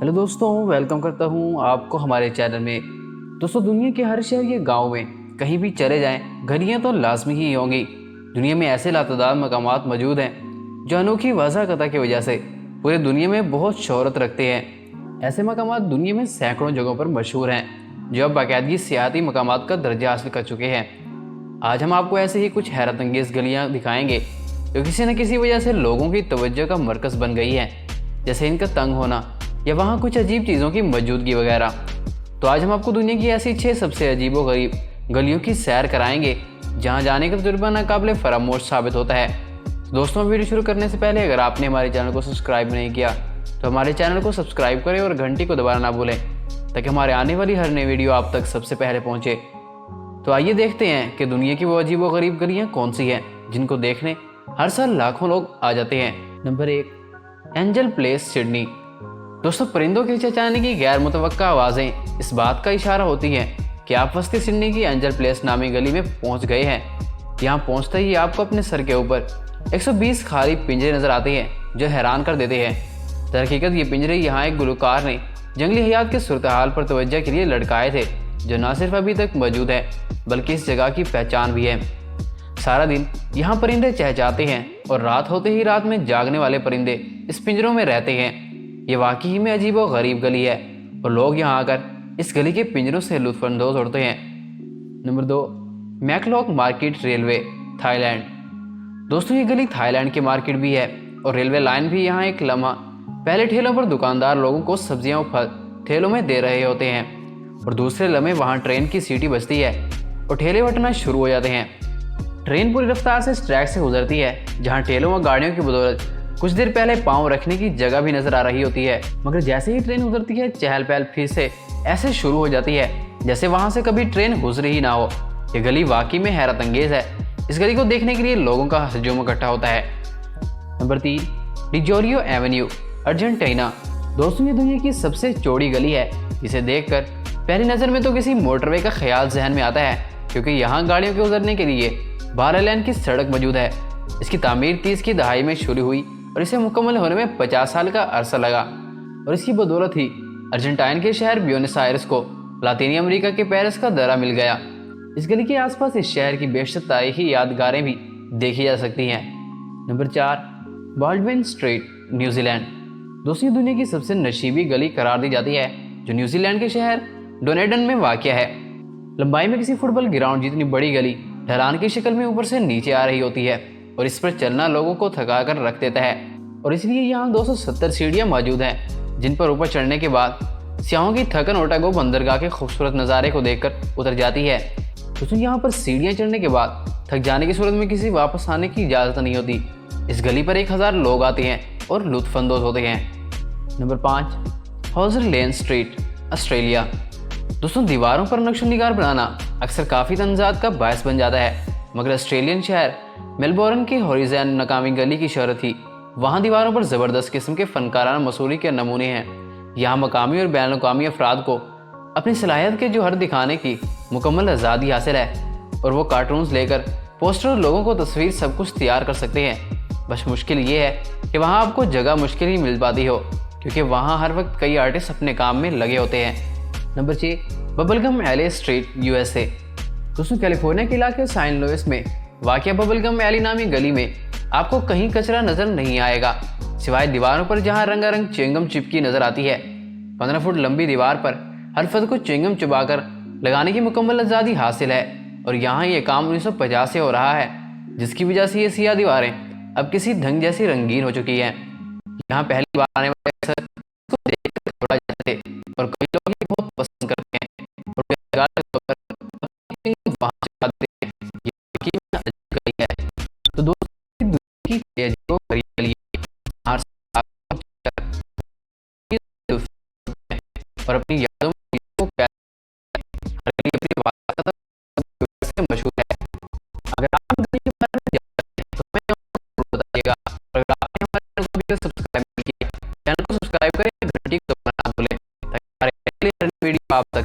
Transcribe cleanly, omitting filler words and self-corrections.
Hello दोस्तों, welcome करता हूँ आपको हमारे चैनल में। दोस्तों, दुनिया के हर शहर या गांव में कहीं भी चले जाएं, गलियाँ तो लाजमी ही होंगी। दुनिया में ऐसे लातादार मकामात मौजूद हैं जो अनोखी वज़ाक़त की वजह से पूरे दुनिया में बहुत शोहरत रखते हैं। ऐसे मकामात दुनिया में सैकड़ों जगहों पर मशहूर हैं जो अब बाकायदगी सियाती मकामात का दर्जा हासिल कर चुके हैं। आज हम आपको ऐसे ही कुछ हैरत अंगेज़ गलियाँ दिखाएंगे जो किसी न किसी वजह से लोगों की तवज्जो का मरकज़ बन गई है, जैसे इनका तंग होना या वहाँ कुछ अजीब चीज़ों की मौजूदगी वगैरह। तो आज हम आपको दुनिया की ऐसी 6 सबसे अजीब व गरीब गलियों की सैर कराएंगे जहाँ जाने का तजुर्बा नाकाबिले फरामोश साबित होता है। तो दोस्तों, वीडियो शुरू करने से पहले अगर आपने हमारे चैनल को सब्सक्राइब नहीं किया तो हमारे चैनल को सब्सक्राइब करें और घंटी को दबाना ना भूलें ताकि हमारे आने वाली हर नई वीडियो आप तक सबसे पहले पहुँचे। तो आइए देखते हैं कि दुनिया की वो अजीब व गरीब गलियाँ कौन सी हैं जिनको देखने हर साल लाखों लोग आ जाते हैं। Number 1, angel place, Sydney. दोस्तों, परिंदों के चहचहाने की गैर मुतवक्का आवाज़ें इस बात का इशारा होती हैं कि आप वस्ती सिडनी की एंजल प्लेस नामी गली में पहुंच गए हैं। यहाँ पहुंचते ही आपको अपने सर के ऊपर 120 खाली पिंजरे नजर आते हैं जो हैरान कर देते हैं। दरहकीकत ये पिंजरे यहाँ एक गुलकार ने जंगली हयात के सूरत हाल पर तवज्जो के लिए लटकाए थे, जो न सिर्फ अभी तक मौजूद है बल्कि इस जगह की पहचान भी है। सारा दिन यहाँ परिंदे चहचहाते हैं और रात होते ही रात में जागने वाले परिंदे इस पिंजरों में रहते हैं। ये वाकई में अजीब और गरीब गली है और लोग यहाँ आकर इस गली के पिंजरों से लुत्फानंदोज होते हैं। नंबर 2, मैकलॉक मार्केट, रेलवे, थाईलैंड। दोस्तों, ये गली थाईलैंड की मार्केट भी है और रेलवे लाइन भी यहाँ एक लम्हा। पहले ठेलों पर दुकानदार लोगों को सब्जियां और फल ठेलों में दे रहे होते हैं और दूसरे लम्हे वहाँ ट्रेन की सीटी बजती है और ठेले बटना शुरू हो जाते हैं। ट्रेन पूरी रफ्तार से इस ट्रैक से गुजरती है जहाँ ठेलों व गाड़ियों की बदौलत कुछ देर पहले पाँव रखने की जगह भी नजर आ रही होती है, मगर जैसे ही ट्रेन गुजरती है चहल पहल फिर से ऐसे शुरू हो जाती है जैसे वहां से कभी ट्रेन गुजरी ही ना हो। ये गली वाकई में हैरत अंगेज है। इस गली को देखने के लिए लोगों का हजूम इकट्ठा होता है। नंबर 3, डिजोरियो एवेन्यू, अर्जेंटीना। दोस्तों, ये दुनिया की सबसे चौड़ी गली है जिसे देखकर पहली नज़र में तो किसी मोटरवे का ख्याल जहन में आता है, क्योंकि यहाँ गाड़ियों के गुजरने के लिए 12 लेन की सड़क मौजूद है। इसकी तामीर 30 की दहाई में शुरू हुई और इसे मुकम्मल होने में 50 साल का अरसा लगा और इसकी बदौलत ही अर्जेंटाइन के शहर ब्यूनस आयर्स को लातीनी अमेरिका के पेरिस का दर्रा मिल गया। इस गली के आसपास इस शहर की बेशतर तारीखी यादगारें भी देखी जा सकती हैं। Number 4, Baldwin street, New Zealand. दोस्तों, ये दुनिया की सबसे नशीबी गली करार दी जाती है जो न्यूजीलैंड के शहर डोनेडन में वाक़या है। लंबाई में किसी फुटबॉल ग्राउंड जितनी बड़ी गली ढलान की शक्ल में ऊपर से नीचे आ रही होती है और इस पर चलना लोगों को थका कर रख देता है और इसलिए यहाँ 270 सीढ़ियाँ मौजूद हैं जिन पर ऊपर चढ़ने के बाद सियाहों की थकन ओटागो बंदरगाह के खूबसूरत नज़ारे को देखकर उतर जाती है। दोस्तों, यहाँ पर सीढ़ियाँ चढ़ने के बाद थक जाने की सूरत में किसी वापस आने की इजाज़त नहीं होती। इस गली पर 1000 लोग आते हैं और लुत्फानंदोज होते हैं। नंबर 5, हॉजर लेन स्ट्रीट, ऑस्ट्रेलिया। दोस्तों, दीवारों पर नक्शो निगार बनाना अक्सर काफ़ी तंजात का बायस बन जाता है, मगर ऑस्ट्रेलियन शहर मेलबोर्न की हॉरिजन नकामी गली की शहरत थी। वहाँ दीवारों पर ज़बरदस्त किस्म के फनकाराना मसूरी के नमूने हैं। यहाँ मकामी और बैन अवी अफराद को अपनी सलाहियत के जोहर दिखाने की मुकम्मल आज़ादी हासिल है और वो कार्टून्स लेकर पोस्टर और लोगों को तस्वीर सब कुछ तैयार कर सकते हैं। बस मुश्किल ये है कि वहाँ आपको जगह मुश्किल ही मिल पाती हो, क्योंकि वहाँ हर वक्त कई आर्टिस्ट अपने काम में लगे होते हैं। नंबर 6, बबलगम एले स्ट्रीट, यूएसए। दोस्तों, कैलिफोर्निया के इलाके सैन लुइस में वाक़या बबलगम एली नामी गली में आपको कहीं कचरा नजर नहीं आएगा, सिवाय दीवारों पर जहां रंगारंग च्युइंगम चिपकी नजर आती है। 15 फुट लंबी दीवार पर हर फर्द को च्युइंगम चुबाकर लगाने की मुकम्मल आज़ादी हासिल है और यहाँ ये काम 1950 से हो रहा है, जिसकी वजह से ये सियाह दीवारें अब किसी ढंग जैसी रंगीन हो चुकी हैं। यहाँ पहली बार आने वाले अक्सर इसको देखकर घबरा जाते और कई लोग ये बहुत पसंद करते हैं और वहाँ से आते हैं। ये वाकई में अजीब गली है। तो दोस्तों, दुनिया की अजीब गली और अपनी यादों को मशहूर है। अगर आप गली के बारे में जानते हैं तो हमें बताइएगा। अगर आपने हमारे चैनल को सब्सक्राइब नहीं किया, चैनल को सब्सक्राइब करें, घंटी को दबाना ना भूलें ताकि हमारे अगली वीडियो आप तक